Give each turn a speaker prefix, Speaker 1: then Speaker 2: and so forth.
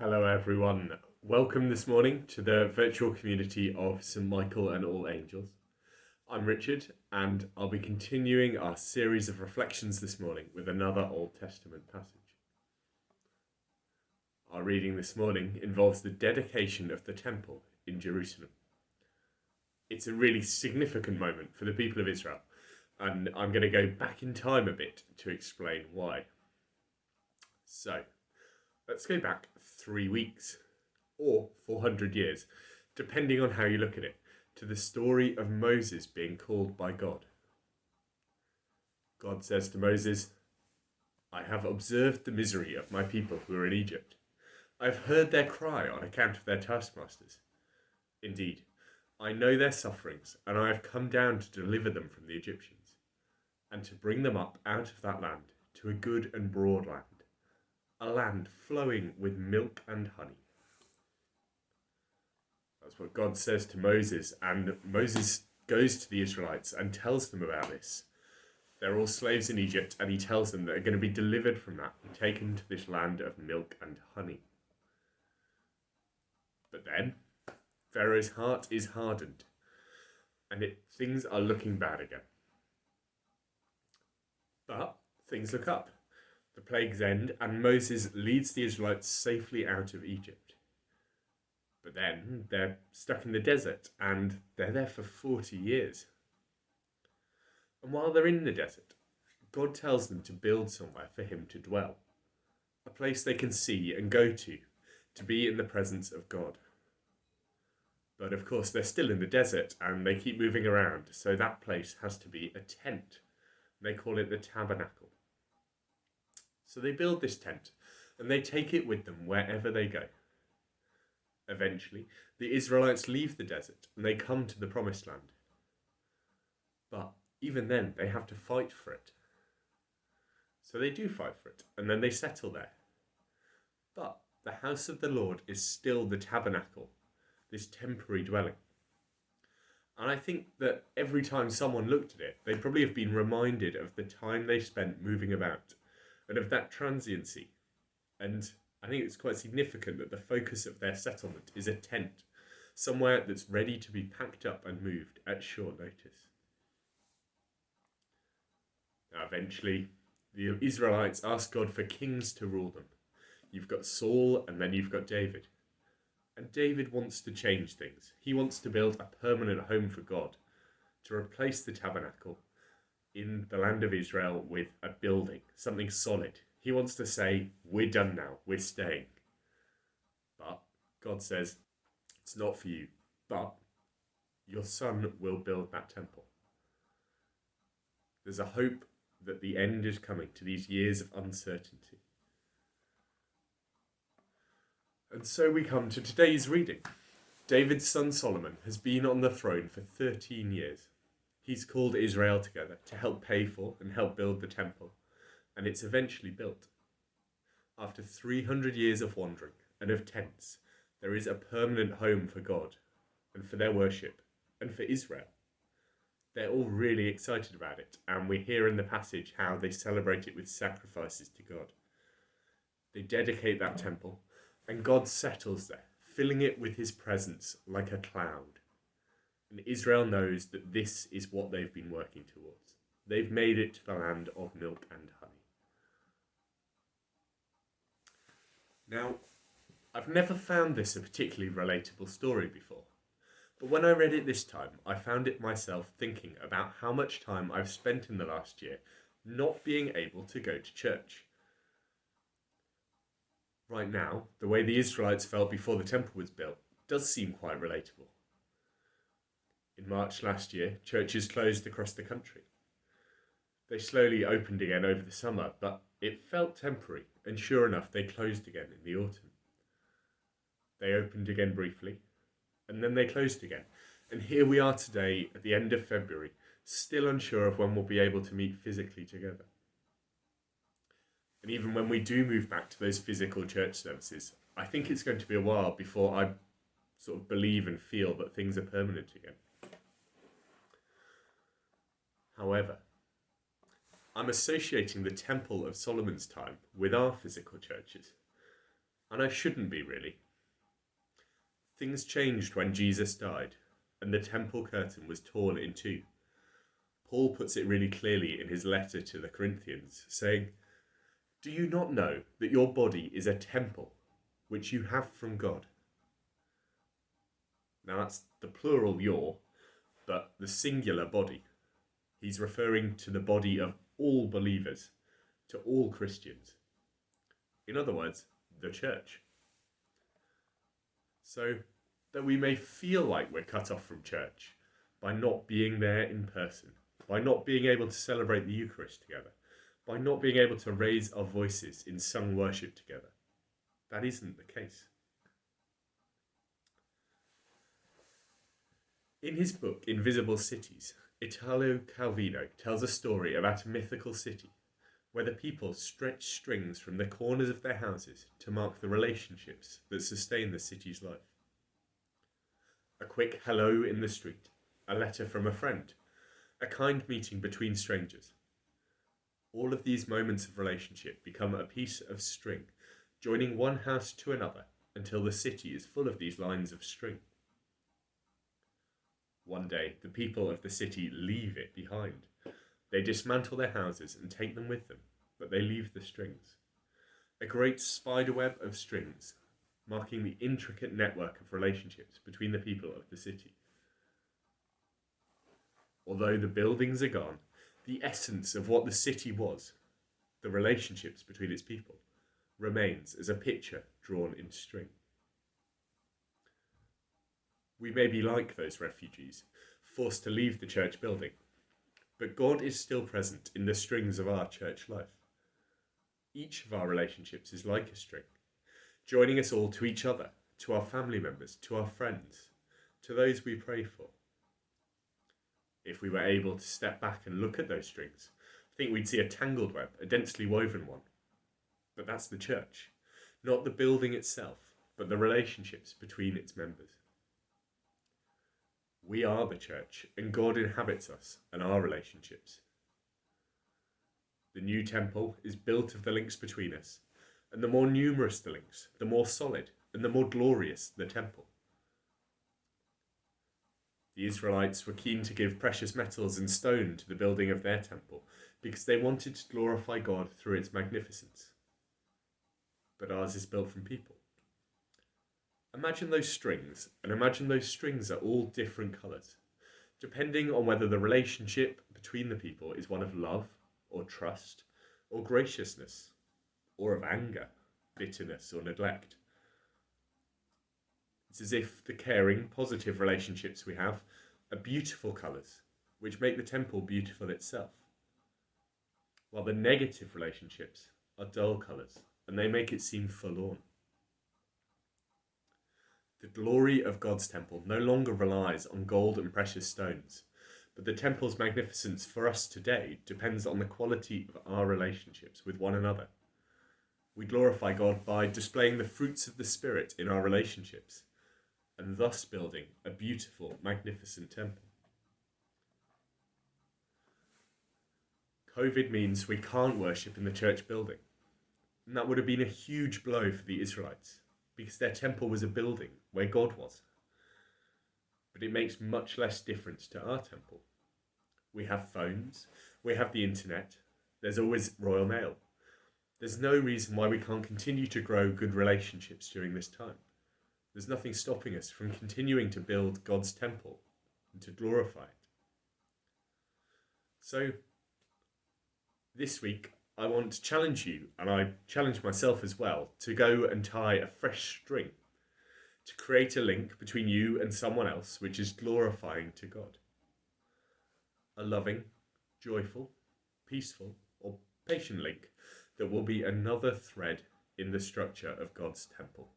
Speaker 1: Hello, everyone. Welcome this morning to the virtual community of St. Michael and All Angels. I'm Richard, and I'll be continuing our series of reflections this morning with another Old Testament passage. Our reading this morning involves the dedication of the temple in Jerusalem. It's a really significant moment for the people of Israel, and I'm going to go back in time a bit to explain why. So, let's go back 3 weeks, or 400 years, depending on how you look at it, to the story of Moses being called by God. God says to Moses, "I have observed the misery of my people who are in Egypt. I have heard their cry on account of their taskmasters. Indeed, I know their sufferings, and I have come down to deliver them from the Egyptians, and to bring them up out of that land to a good and broad land, a land flowing with milk and honey." That's what God says to Moses, and Moses goes to the Israelites and tells them about this. They're all slaves in Egypt, and he tells them that they're going to be delivered from that and taken to this land of milk and honey. But then, Pharaoh's heart is hardened, and things are looking bad again. But things look up. The plagues end, and Moses leads the Israelites safely out of Egypt. But then they're stuck in the desert, and they're there for 40 years. And while they're in the desert, God tells them to build somewhere for him to dwell, a place they can see and go to be in the presence of God. But of course, they're still in the desert, and they keep moving around, so that place has to be a tent. They call it the tabernacle. So they build this tent, and they take it with them wherever they go. Eventually, the Israelites leave the desert, and they come to the promised land. But even then, they have to fight for it. So they do fight for it, and then they settle there. But the house of the Lord is still the tabernacle, this temporary dwelling. And I think that every time someone looked at it, they probably have been reminded of the time they spent moving about, and of that transiency. And I think it's quite significant that the focus of their settlement is a tent, somewhere that's ready to be packed up and moved at short notice. Now, eventually, the Israelites ask God for kings to rule them. You've got Saul, and then you've got David. And David wants to change things. He wants to build a permanent home for God, to replace the tabernacle in the land of Israel with a building, something solid. He wants to say, "We're done now, we're staying." But God says, "It's not for you, but your son will build that temple." There's a hope that the end is coming to these years of uncertainty. And so we come to today's reading. David's son Solomon has been on the throne for 13 years. He's called Israel together to help pay for and help build the temple, and it's eventually built. After 300 years of wandering and of tents, there is a permanent home for God and for their worship and for Israel. They're all really excited about it, and we hear in the passage how they celebrate it with sacrifices to God. They dedicate that temple, and God settles there, filling it with his presence like a cloud. And Israel knows that this is what they've been working towards. They've made it to the land of milk and honey. Now, I've never found this a particularly relatable story before, but when I read it this time, I found it myself thinking about how much time I've spent in the last year not being able to go to church. Right now, the way the Israelites felt before the temple was built does seem quite relatable. In March last year, churches closed across the country. They slowly opened again over the summer, but it felt temporary, and sure enough, they closed again in the autumn. They opened again briefly, and then they closed again. And here we are today, at the end of February, still unsure of when we'll be able to meet physically together. And even when we do move back to those physical church services, I think it's going to be a while before I sort of believe and feel that things are permanent again. However, I'm associating the Temple of Solomon's time with our physical churches. And I shouldn't be, really. Things changed when Jesus died, and the temple curtain was torn in two. Paul puts it really clearly in his letter to the Corinthians, saying, "Do you not know that your body is a temple which you have from God?" Now that's the plural your, but the singular body. He's referring to the body of all believers, to all Christians. In other words, the church. So that we may feel like we're cut off from church by not being there in person, by not being able to celebrate the Eucharist together, by not being able to raise our voices in sung worship together. That isn't the case. In his book Invisible Cities, Italo Calvino tells a story about a mythical city where the people stretch strings from the corners of their houses to mark the relationships that sustain the city's life. A quick hello in the street, a letter from a friend, a kind meeting between strangers. All of these moments of relationship become a piece of string, joining one house to another until the city is full of these lines of string. One day, the people of the city leave it behind. They dismantle their houses and take them with them, but they leave the strings. A great spiderweb of strings, marking the intricate network of relationships between the people of the city. Although the buildings are gone, the essence of what the city was, the relationships between its people, remains as a picture drawn in string. We may be like those refugees, forced to leave the church building, but God is still present in the strings of our church life. Each of our relationships is like a string, joining us all to each other, to our family members, to our friends, to those we pray for. If we were able to step back and look at those strings, I think we'd see a tangled web, a densely woven one. But that's the church, not the building itself, but the relationships between its members. We are the church, and God inhabits us and our relationships. The new temple is built of the links between us, and the more numerous the links, the more solid and the more glorious the temple. The Israelites were keen to give precious metals and stone to the building of their temple because they wanted to glorify God through its magnificence. But ours is built from people. Imagine those strings, and imagine those strings are all different colours, depending on whether the relationship between the people is one of love, or trust, or graciousness, or of anger, bitterness, or neglect. It's as if the caring, positive relationships we have are beautiful colours, which make the temple beautiful itself, while the negative relationships are dull colours, and they make it seem forlorn. The glory of God's temple no longer relies on gold and precious stones, but the temple's magnificence for us today depends on the quality of our relationships with one another. We glorify God by displaying the fruits of the Spirit in our relationships, and thus building a beautiful, magnificent temple. COVID means we can't worship in the church building, and that would have been a huge blow for the Israelites, because their temple was a building where God was. But it makes much less difference to our temple. We have phones, we have the internet, there's always Royal Mail. There's no reason why we can't continue to grow good relationships during this time. There's nothing stopping us from continuing to build God's temple and to glorify it. So, this week, I want to challenge you, and I challenge myself as well, to go and tie a fresh string, to create a link between you and someone else which is glorifying to God. A loving, joyful, peaceful, or patient link that will be another thread in the structure of God's temple.